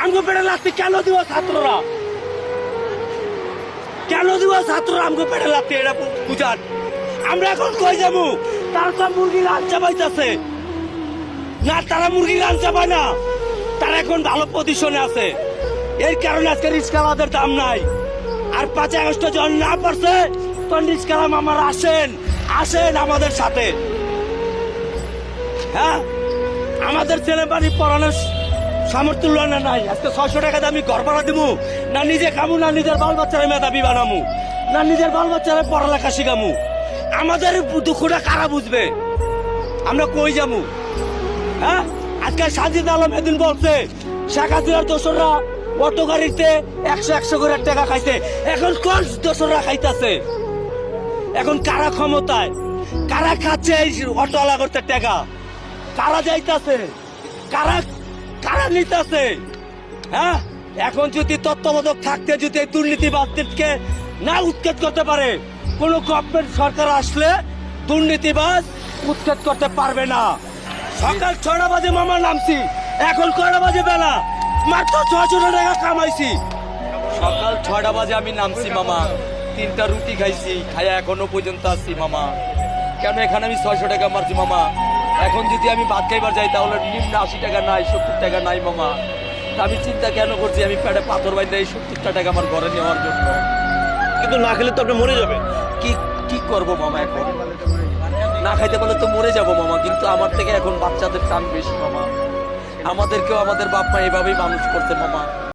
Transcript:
আমগো পেটে লাত্তি কেন দিব ছাত্ররা? কেন দিব ছাত্ররা আমগো পেটে লাত্তি? এটা বুঝান। আমরা এখন কই যাবো? তারা তো মুরগি রান চাপাইতেছে না, তারা মুরগি রান চাপায় না, তারা এখন ভালো পজিশনে আছে। এর কারণে আজকে রিস্কাওয়ালাদের দাম নাই। আর 5 আগস্ট যখন না পারছে তখন রিস্কাওয়ালা মামারা আসেন, আসেন আমাদের সাথে। হ্যাঁ, আমাদের ছেলে বাড়ি পড়ানোর সামর্থ্য নাই। আজকে 600 টাকা দিয়ে আমি ঘর ভাড়া দিব না, নিজে খামু না, নিজের বাল বাচ্চারা মেধাবী বানামু না, নিজের বাল বাচ্চারা পড়ালেখা শিখামু? আমাদের দুঃখটা কারা বুঝবে? আমরা কই যাবো? হ্যাঁ, আজকে সাজিদ আলম এদিন বলছে শেখ হাসিনার দোসররা অটো গাড়িতে 100 করে টাকা খাইছে। এখন কোন দোসররা খাইতেছে? এখন কারা ক্ষমতায়, কারা খাচ্ছে এই অটোওয়ালা করতে টাকা? কারা যাইতাছে, কারা কারা নিতেছে? হ্যাঁ, এখন যদি তত্ত্বাবধায়ক থাকতে যদি এই দুর্নীতিবাদদেরকে না উৎখাত করতে পারে, কোন গভর্নমেন্ট সরকার আসলে দুর্নীতিবাদ উৎখাত করতে পারবে না। সকাল 6টা বাজে মামা নামছি, এখন কয়টা বাজে বেলা? মাত্র 600 টাকা কামাইছি। সকাল 6টা বাজে আমি নামছি মামা, 3টা রুটি খাইছি, খাইয়া এখনো পর্যন্ত আসছি মামা। কেন এখানে আমি 600 টাকা মারছি মামা? এখন যদি আমি ভাত খাইবার যাই তাহলে নিম্ন 80 টাকা নাই, 70 টাকা নাই মামা। তা আমি চিন্তা কেন করছি আমি পেটে পাথর বাইন্দা এই 70টা টাকা আমার ঘরে নেওয়ার জন্য? কিন্তু না খেলে তো আপনি মরে যাবেন। কি কি করবো মামা? এখন না খাইতে পারলে তো মরে যাবো মামা, কিন্তু আমার থেকে এখন বাচ্চাদের টান বেশি মামা। আমাদেরকেও আমাদের বাপ মা এভাবেই মানুষ করছে মামা।